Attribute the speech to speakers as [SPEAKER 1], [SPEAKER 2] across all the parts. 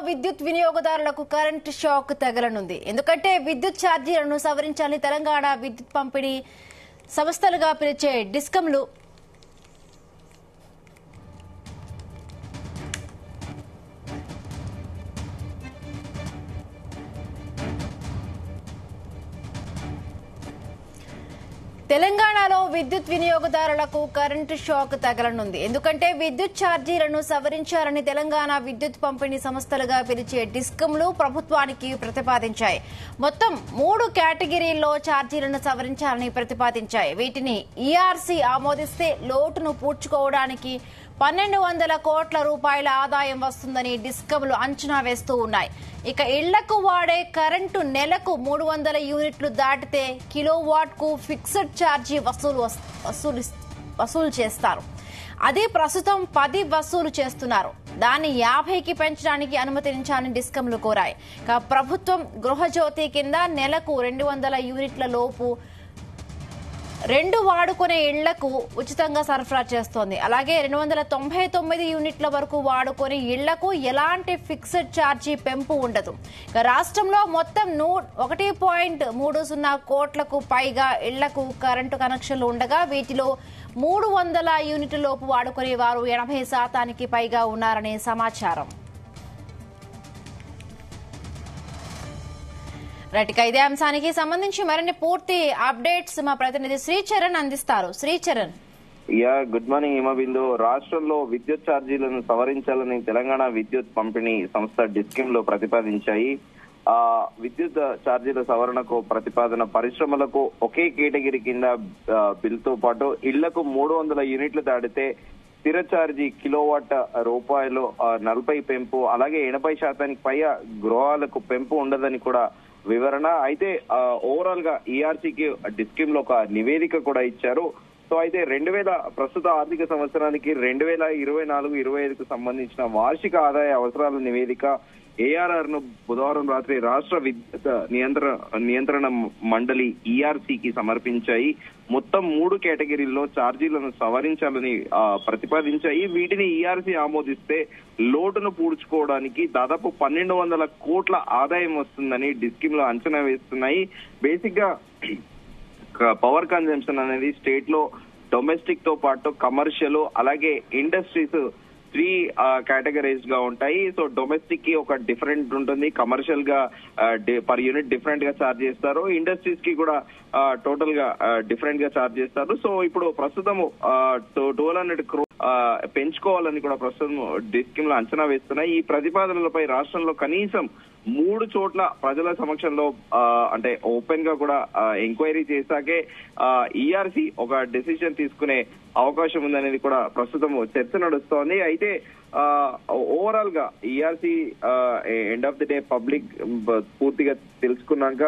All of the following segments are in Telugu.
[SPEAKER 1] విద్యుత్ వినియోగదారులకు కరెంట్ షాక్ తగలనుంది. ఎందుకంటే విద్యుత్ ఛార్జీలను సవరించాలని తెలంగాణ విద్యుత్ పంపిణీ సంస్థలుగా పిలిచే డిస్కంలు తెలంగాణలో విద్యుత్ వినియోగదారులకు కరెంటు షాక్ తగలనుంది. ఎందుకంటే విద్యుత్ ఛార్జీలను సవరించాలని తెలంగాణ విద్యుత్ పంపిణీ సంస్థలుగా పిలిచే డిస్కంలు ప్రభుత్వానికి ప్రతిపాదించాయి. మొత్తం 3 కేటగిరీల్లో ఛార్జీలను సవరించాలని ప్రతిపాదించాయి. వీటిని ఈఆర్సీ ఆమోదిస్తే లోటును పూడ్చుకోవడానికి 1200 కోట్ల రూపాయల ఆదాయం వస్తుందని డిస్కంలు అంచనా వేస్తూ ఉన్నాయి. ఇక ఇళ్లకు వాడే కరెంటు నెలకు 300 యూనిట్లు దాటితే కిలోవాట్ కు ఫిక్స్డ్ ఛార్జీ వసూలు చేస్తారు. అది ప్రస్తుతం 10 వసూలు చేస్తున్నారు. దాన్ని 50కి పెంచడానికి అనుమతించాలని డిస్కంలు కోరాయి. ప్రభుత్వం గృహజ్యోతి కింద నెలకు 200 యూనిట్ల లోపు 2 వాడుకునే ఇళ్లకు ఉచితంగా సరఫరా చేస్తోంది. అలాగే 299 యూనిట్ల వరకు వాడుకునే ఇళ్లకు ఎలాంటి ఫిక్స్డ్ ఛార్జీ పెంపు ఉండదు. రాష్ట్రంలో మొత్తం 1.30 కోట్లకు పైగా ఇళ్లకు కరెంటు కనెక్షన్లు ఉండగా వీటిలో 300 యూనిట్ల లోపు వాడుకునే వారు 80% పైగా ఉన్నారనే సమాచారం. రైట్, ఇదే అంశానికి సంబంధించి మరిన్ని పూర్తి అప్డేట్స్ మా ప్రతినిధి శ్రీచరణ్ అందిస్తారు. శ్రీచరణ్.
[SPEAKER 2] Good morning Himabindu. రాష్ట్రంలో విద్యుత్ ఛార్జీలను సవరించాలని తెలంగాణ విద్యుత్ పంపిణీ సంస్థ డిస్కిమ్ లో ప్రతిపాదించాయి. విద్యుత్ ఛార్జీల సవరణకు ప్రతిపాదన పరిశ్రమలకు ఒకే కేటగిరీ కింద బిల్ తో పాటు ఇళ్లకు 300 యూనిట్లు దాటితే స్థిర ఛార్జీ కిలోవాట్ రూపాయలు 40 పెంపు, అలాగే 80% పైగా గృహాలకు పెంపు ఉండదని కూడా వివరణ. అయితే ఓవరాల్ గా ఈఆర్సీకి డిస్కిమ్ లో ఒక నివేదిక కూడా ఇచ్చారు. సో అయితే ప్రస్తుత ఆర్థిక సంవత్సరానికి 2024-25కు సంబంధించిన వార్షిక ఆదాయ అవసరాల నివేదిక ఏఆర్ఆర్ ను బుధవారం రాత్రి రాష్ట్ర విద్యుత్ నియంత్రణ మండలి ఈఆర్సీకి సమర్పించాయి. మొత్తం 3 కేటగిరీల్లో ఛార్జీలను సవరించాలని ప్రతిపాదించాయి. వీటిని ఈఆర్సీ ఆమోదిస్తే లోటును పూడ్చుకోవడానికి దాదాపు 1200 కోట్ల ఆదాయం వస్తుందని డిస్కిమ్ లో అంచనా వేస్తున్నాయి. బేసిక్ గా పవర్ కన్జంప్షన్ అనేది స్టేట్ లో డొమెస్టిక్ తో పాటు కమర్షియల్ అలాగే ఇండస్ట్రీస్ 3 కేటగరైజ్డ్ గా ఉంటాయి. సో డొమెస్టిక్ కి ఒక డిఫరెంట్ ఉంటుంది, కమర్షియల్ గా పర్ యూనిట్ డిఫరెంట్ గా ఛార్జ్ చేస్తారు, ఇండస్ట్రీస్ కి కూడా టోటల్ గా డిఫరెంట్ గా ఛార్జ్ చేస్తారు. సో ఇప్పుడు ప్రస్తుతం 1200 crore పెంచుకోవాలని కూడా ప్రస్తుతం డిస్కిమ్ లో అంచనా వేస్తున్నాయి. ఈ ప్రతిపాదనలపై రాష్ట్రంలో కనీసం 3 చోట్ల ప్రజల సమక్షంలో అంటే ఓపెన్ గా కూడా ఎంక్వైరీ చేశాకే ఈఆర్సీ ఒక డెసిషన్ తీసుకునే అవకాశం ఉందనేది కూడా ప్రస్తుతం చర్చ నడుస్తోంది. అయితే ఓవరాల్ గా ERC end of the day public పూర్తిగా తెలుసుకున్నాక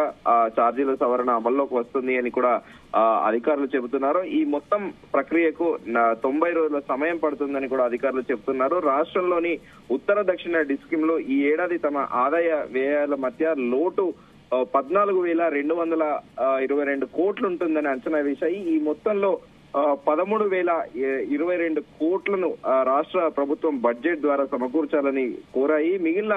[SPEAKER 2] ఛార్జీల సవరణ అమల్లోకి వస్తుంది అని కూడా అధికారులు చెబుతున్నారు. ఈ మొత్తం ప్రక్రియకు 90 రోజుల సమయం పడుతుందని కూడా అధికారులు చెబుతున్నారు. రాష్ట్రంలోని ఉత్తర దక్షిణ డిస్కిమ్ లో ఈ ఏడాది తమ ఆదాయ వ్యయాల మధ్య లోటు 14,222 కోట్లు ఉంటుందని అంచనా వేశాయి. ఈ మొత్తంలో 13,022 కోట్లను రాష్ట్ర ప్రభుత్వం బడ్జెట్ ద్వారా సమకూర్చాలని కోరాయి. మిగిలిన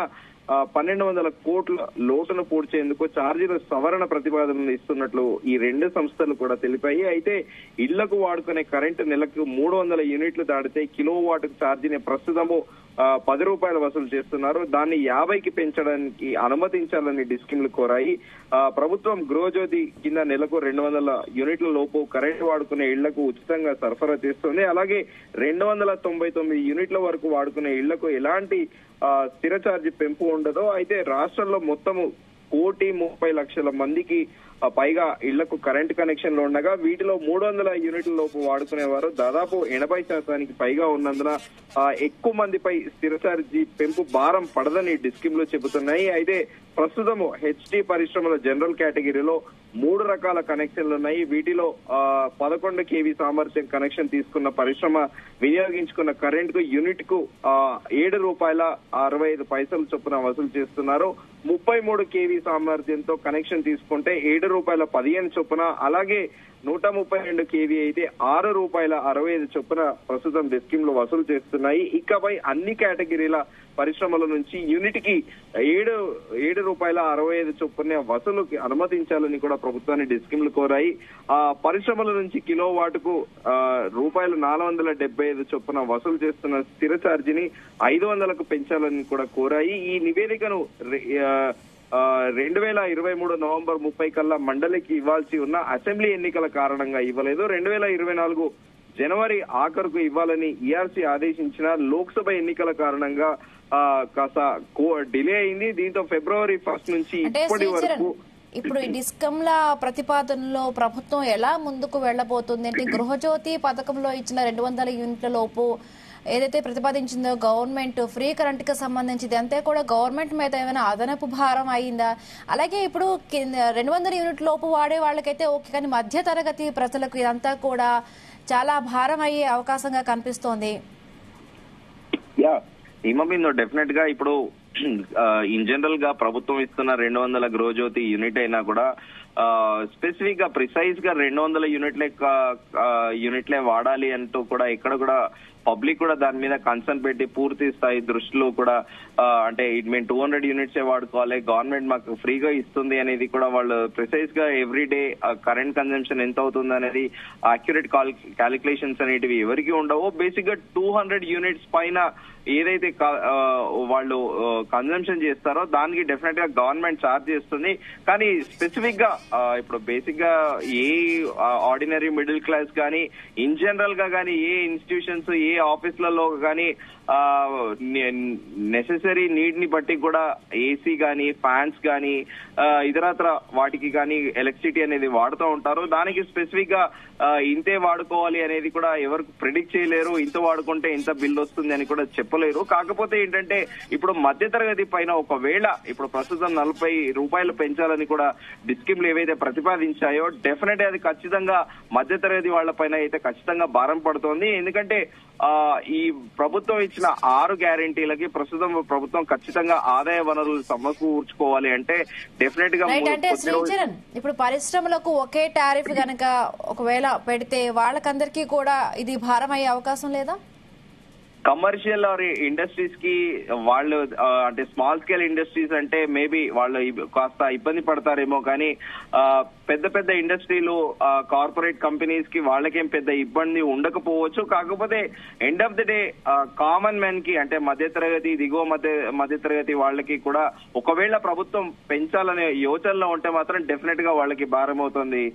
[SPEAKER 2] 1,200 కోట్ల లోటును పూడ్చేందుకు ఛార్జీల సవరణ ప్రతిపాదనలు ఇస్తున్నట్లు ఈ 2 సంస్థలు కూడా తెలిపాయి. అయితే ఇళ్లకు వాడుకునే కరెంటు నెలకు 300 యూనిట్లు దాటితే కిలోవాట్ ఛార్జీని ప్రస్తుతము 10 రూపాయలు వసూలు చేస్తున్నారు. దాన్ని 50కి పెంచడానికి అనుమతించాలని డిస్కిమ్లు కోరాయి. ప్రభుత్వం గృహజ్యోతి కింద నెలకు 200 యూనిట్ల లోపు కరెంటు వాడుకునే ఇళ్లకు ఉచితంగా సరఫరా చేస్తుంది. అలాగే 299 యూనిట్ల వరకు వాడుకునే ఇళ్లకు ఎలాంటి స్థిర ఛార్జీ పెంపు ఉండదు. అయితే రాష్ట్రంలో మొత్తము 1,30,00,000 మందికి పైగా ఇళ్లకు కరెంటు కనెక్షన్లు ఉండగా వీటిలో 300 యూనిట్ల లోపు వాడుకునేవారు దాదాపు 80% పైగా ఉన్నందున ఎక్కువ మందిపై స్థిర ఛార్జీ పెంపు భారం పడదని డిస్కిమ్లు చెబుతున్నాయి. అయితే ప్రస్తుతము హెచ్డి పరిశ్రమల జనరల్ కేటగిరీలో 3 రకాల కనెక్షన్లు ఉన్నాయి. వీటిలో 11 kV సామర్థ్యం కనెక్షన్ తీసుకున్న పరిశ్రమ వినియోగించుకున్న కరెంట్ కు యూనిట్ కు 7 రూపాయల 65 పైసలు చొప్పున వసూలు చేస్తున్నారు. 33 kV సామర్థ్యంతో కనెక్షన్ తీసుకుంటే 7 రూపాయల 15 చొప్పున, అలాగే 132 kV అయితే 6 రూపాయల 65 చొప్పున ప్రస్తుతం డిస్కిమ్ లో వసూలు చేస్తున్నాయి. ఇకపై అన్ని కేటగిరీల పరిశ్రమల నుంచి యూనిట్ కి 7 రూపాయల 65 చొప్పున వసూలుకి అనుమతించాలని కూడా ప్రభుత్వాన్ని డిస్కిమ్లు కోరాయి. ఆ పరిశ్రమల నుంచి కిలో వాటుకు రూపాయలు 475 చొప్పున వసూలు చేస్తున్న స్థిర ఛార్జీని 500కు పెంచాలని కూడా కోరాయి. ఈ నివేదికను 2023 నవంబర్ 30 కల్లా మండలికి ఇవ్వాల్సి ఉన్న అసెంబ్లీ ఎన్నికల కారణంగా ఇవ్వలేదు. 2024 జనవరి ఆఖరుకు ఇవ్వాలని ఈఆర్సీ ఆదేశించిన లోక్సభ ఎన్నికల కారణంగా కాస్త డిలే అయింది. దీంతో ఫిబ్రవరి 1 నుంచి ఇప్పటి వరకు
[SPEAKER 1] ఇప్పుడు ఈ డిస్కంల ప్రతిపాదనలో ప్రభుత్వం ఎలా ముందుకు వెళ్లబోతుంది అంటే గృహజ్యోతి పథకంలో ఇచ్చిన 200 యూనిట్ల లోపు ఏదైతే ప్రతిపాదించిందో గవర్నమెంట్ ఫ్రీ కరెంట్ కి సంబంధించింది అంతే కూడా గవర్నమెంట్ మీద ఏమైనా అదనపు భారం అయిందా? అలాగే ఇప్పుడు 200 యూనిట్ల లోపు వాడే వాళ్ళకైతే ఓకే, కానీ మధ్య తరగతి ప్రజలకు ఇదంతా కూడా చాలా భారం అయ్యే అవకాశంగా కనిపిస్తోంది.
[SPEAKER 2] హిమబిందు డెఫినెట్ గా ఇప్పుడు ఇన్ జనరల్ గా ప్రభుత్వం ఇస్తున్న 200 గృహజ్యోతి యూనిట్ అయినా కూడా స్పెసిఫిక్ గా ప్రిసైజ్ గా 200 యూనిట్లే వాడాలి అంటూ కూడా ఎక్కడ కూడా పబ్లిక్ కూడా దాని మీద కన్సర్న్ పెట్టి పూర్తి స్థాయి దృష్టిలో కూడా అంటే మేము 200 యూనిట్సే వాడుకోవాలి, గవర్నమెంట్ మాకు ఫ్రీగా ఇస్తుంది అనేది కూడా వాళ్ళు ప్రిసైజ్ గా ఎవ్రీ డే కరెంట్ కన్సంప్షన్ ఎంత అవుతుంది అనేది అక్యురేట్ క్యాలిక్యులేషన్స్ అనేటివి ఎవరికి ఉండవు. బేసిక్ గా 200 యూనిట్స్ పైన ఏదైతే వాళ్ళు కన్సంప్షన్ చేస్తారో దానికి డెఫినెట్ గా గవర్నమెంట్ ఛార్జ్ చేస్తుంది. కానీ స్పెసిఫిక్ గా ఇప్పుడు బేసిక్ గా ఏ ఆర్డినరీ మిడిల్ క్లాస్ కానీ ఇన్ జనరల్ గా కానీ ఏ ఇన్స్టిట్యూషన్స్ ఏ ఆఫీసులలో కానీ నెసెసరీ నీడ్ ని బట్టి కూడా ఏసీ గానీ ఫ్యాన్స్ గానీ ఇతరత్ర వాటికి కానీ ఎలక్ట్రిసిటీ అనేది వాడుతూ ఉంటారు. దానికి స్పెసిఫిక్ గా ఇంతే వాడుకోవాలి అనేది కూడా ఎవరు ప్రిడిక్ట్ చేయలేరు. ఇంత వాడుకుంటే ఇంత బిల్ వస్తుంది అని కూడా చెప్పలేరు. కాకపోతే ఏంటంటే ఇప్పుడు మధ్యతరగతి పైన ఒకవేళ ఇప్పుడు ప్రస్తుతం 40 రూపాయలు పెంచాలని కూడా డిస్కిమ్లు ఏవైతే ప్రతిపాదించాయో డెఫినెట్ అది ఖచ్చితంగా మధ్యతరగతి వాళ్ల పైన అయితే ఖచ్చితంగా భారం పడుతోంది. ఎందుకంటే ఈ ప్రభుత్వం ఇచ్చిన 6 గ్యారెంటీలకి ప్రస్తుతం ప్రభుత్వం ఖచ్చితంగా ఆదాయ వనరులు సమకూర్చుకోవాలి అంటే డెఫినెట్ గా
[SPEAKER 1] ఇప్పుడు పరిశ్రమలకు ఒకే టారిఫ్ గనక ఒకవేళ పెడితే వాళ్ళకందరికీ కూడా ఇది భారం అయ్యే అవకాశం లేదా?
[SPEAKER 2] కమర్షియల్ ఆర్ ఇండస్ట్రీస్ కి వాళ్ళు అంటే స్మాల్ స్కేల్ ఇండస్ట్రీస్ అంటే మేబీ వాళ్ళు కాస్త ఇబ్బంది పడతారేమో, కానీ పెద్ద పెద్ద ఇండస్ట్రీలు కార్పొరేట్ కంపెనీస్ కి వాళ్ళకేం పెద్ద ఇబ్బంది ఉండకపోవచ్చు. కాకపోతే end of the day common man కి అంటే మధ్యతరగతి దిగువ మధ్యతరగతి వాళ్ళకి కూడా ఒకవేళ ప్రభుత్వం పెంచాలనే యోచనలో ఉంటే మాత్రం డెఫినెట్ గా వాళ్ళకి భారం అవుతుంది.